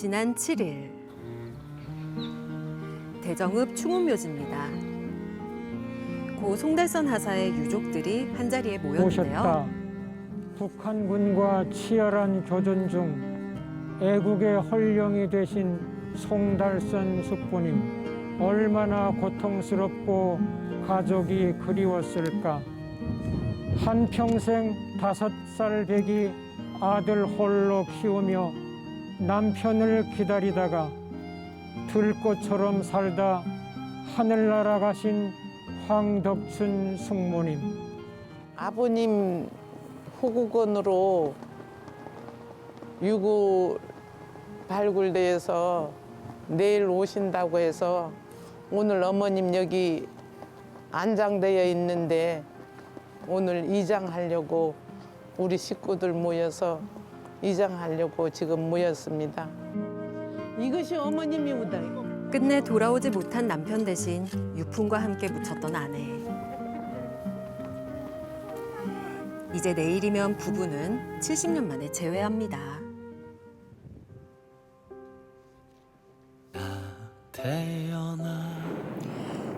지난 7일 대정읍 충운묘지입니다. 고 송달선 하사의 유족들이 한자리에 모였는데요. 오셨다. 북한군과 치열한 교전 중 애국의 헐령이 되신 송달선 숙부님, 얼마나 고통스럽고 가족이 그리웠을까. 한평생 5살 배기 아들 홀로 키우며 남편을 기다리다가 들꽃처럼 살다 하늘나라 가신 황덕춘 숙모님. 아버님 후국원으로 유구 발굴대에서 내일 오신다고 해서 오늘 어머님 여기 안장되어 있는데 오늘 이장하려고 우리 식구들 모여서 이장하려고 지금 모였습니다. 이것이 어머님이오다. 끝내 돌아오지 못한 남편 대신 유품과 함께 묻혔던 아내. 이제 내일이면 부부는 70년 만에 재회합니다.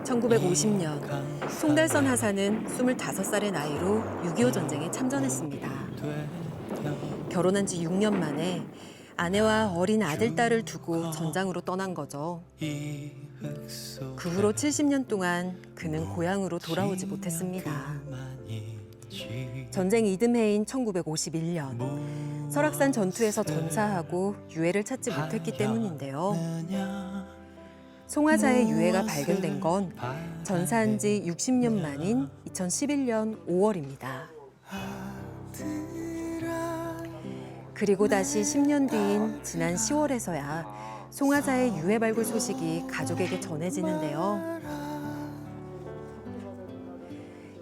1950년 송달선 하사는 25살의 나이로 6.25 전쟁에 참전했습니다. 결혼한 지 6년 만에 아내와 어린 아들, 딸을 두고 전장으로 떠난 거죠. 그 후로 70년 동안 그는 고향으로 돌아오지 못했습니다. 전쟁 이듬해인 1951년 설악산 전투에서 전사하고 유해를 찾지 못했기 때문인데요. 송하사의 유해가 발견된 건 전사한 지 60년 만인 2011년 5월입니다. 그리고 다시 10년 뒤인 지난 10월에서야 송하사의 유해 발굴 소식이 가족에게 전해지는데요.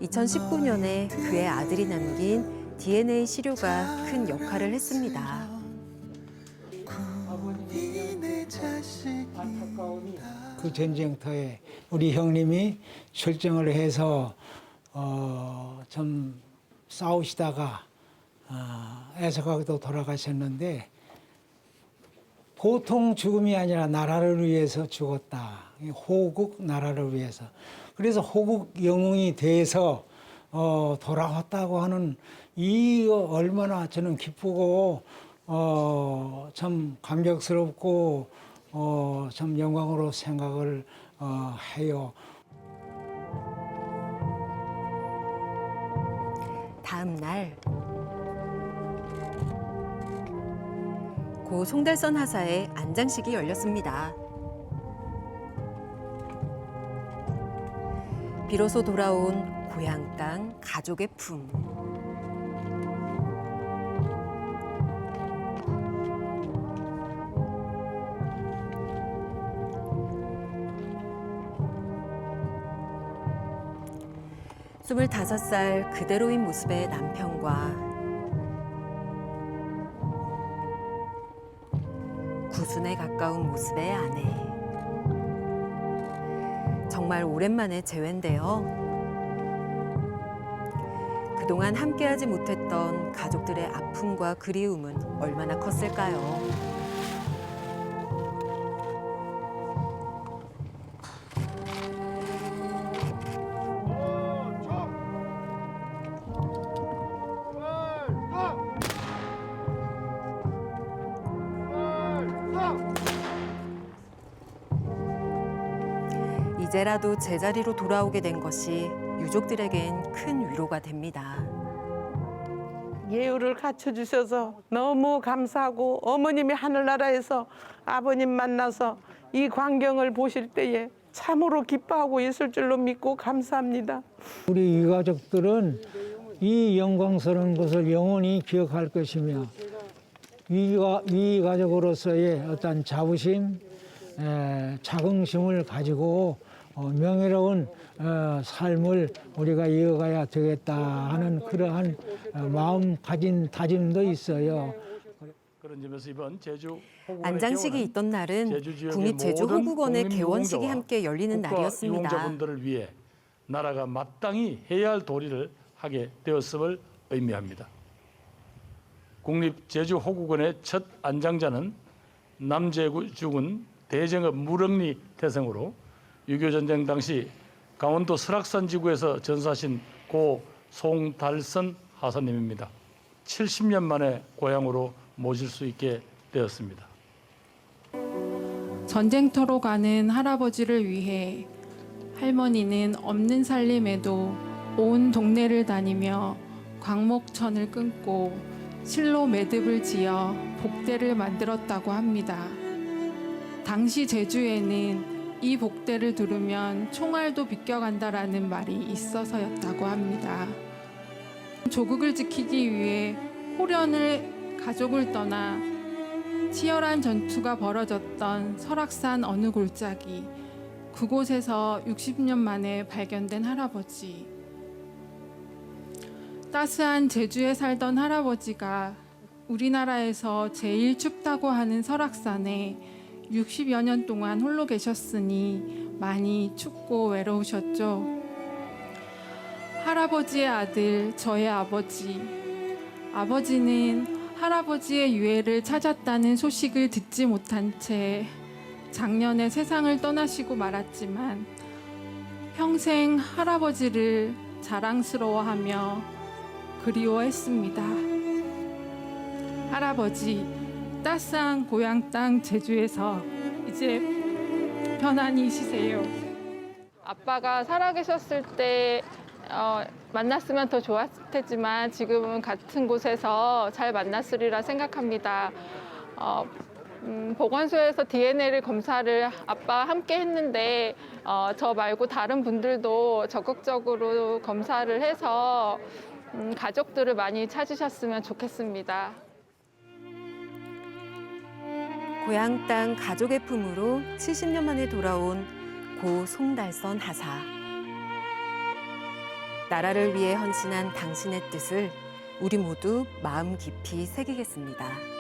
2019년에 그의 아들이 남긴 DNA 시료가 큰 역할을 했습니다. 그 전쟁터에 우리 형님이 출정을 해서 좀 싸우시다가 애석하게도 돌아가셨는데 보통 죽음이 아니라 나라를 위해서 죽었다. 호국 나라를 위해서. 그래서 호국 영웅이 돼서 돌아왔다고 하는 이 얼마나 저는 기쁘고 참 감격스럽고 참 영광으로 생각을 해요. 다음 날 고 송달선 하사의 안장식이 열렸습니다. 비로소 돌아온 고향 땅 가족의 품. 스물다섯 살 그대로인 모습의 남편과 구순에 가까운 모습의 아내. 정말 오랜만에 재회인데요. 그동안 함께하지 못했던 가족들의 아픔과 그리움은 얼마나 컸을까요? 이제라도 제자리로 돌아오게 된 것이 유족들에겐 큰 위로가 됩니다. 예우를 갖춰주셔서 너무 감사하고 어머님이 하늘나라에서 아버님 만나서 이 광경을 보실 때에 참으로 기뻐하고 있을 줄로 믿고 감사합니다. 우리 이 가족들은 이 영광스러운 것을 영원히 기억할 것이며 이 가족으로서의 어떤 자부심, 자긍심을 가지고 명예로운 삶을 우리가 이어가야 되겠다 하는 그러한 마음 가진 다짐도 있어요. 그런 점에서 이번 제주 안장식이 있던 날은 국립제주호국원의 개원식이 함께 열리는 날이었습니다. 유공자분들을 위해 나라가 마땅히 해야 할 도리를 하게 되었음을 의미합니다. 국립제주호국원의 첫 안장자는 남제국은 대정읍 무릉리 태생으로 6.25 전쟁 당시 강원도 설악산 지구에서 전사하신 고 송달선 하사님입니다. 70년 만에 고향으로 모실 수 있게 되었습니다. 전쟁터로 가는 할아버지를 위해 할머니는 없는 살림에도 온 동네를 다니며 광목천을 끊고 실로 매듭을 지어 복대를 만들었다고 합니다. 당시 제주에는 이 복대를 두르면 총알도 비껴간다라는 말이 있어서였다고 합니다. 조국을 지키기 위해 호련을 가족을 떠나 치열한 전투가 벌어졌던 설악산 어느 골짜기, 그곳에서 60년 만에 발견된 할아버지. 따스한 제주에 살던 할아버지가 우리나라에서 제일 춥다고 하는 설악산에 60여 년 동안 홀로 계셨으니 많이 춥고 외로우셨죠. 할아버지의 아들, 저의 아버지. 아버지는 할아버지의 유해를 찾았다는 소식을 듣지 못한 채 작년에 세상을 떠나시고 말았지만 평생 할아버지를 자랑스러워하며 그리워했습니다. 할아버지, 따스한 고향 땅 제주에서 이제 편안히 쉬세요. 아빠가 살아계셨을 때 만났으면 더 좋았을 테지만 지금은 같은 곳에서 잘 만났으리라 생각합니다. 보건소에서 DNA를 검사를 아빠와 함께 했는데 저 말고 다른 분들도 적극적으로 검사를 해서 가족들을 많이 찾으셨으면 좋겠습니다. 고향 땅 가족의 품으로 70년 만에 돌아온 고 송달선 하사. 나라를 위해 헌신한 당신의 뜻을 우리 모두 마음 깊이 새기겠습니다.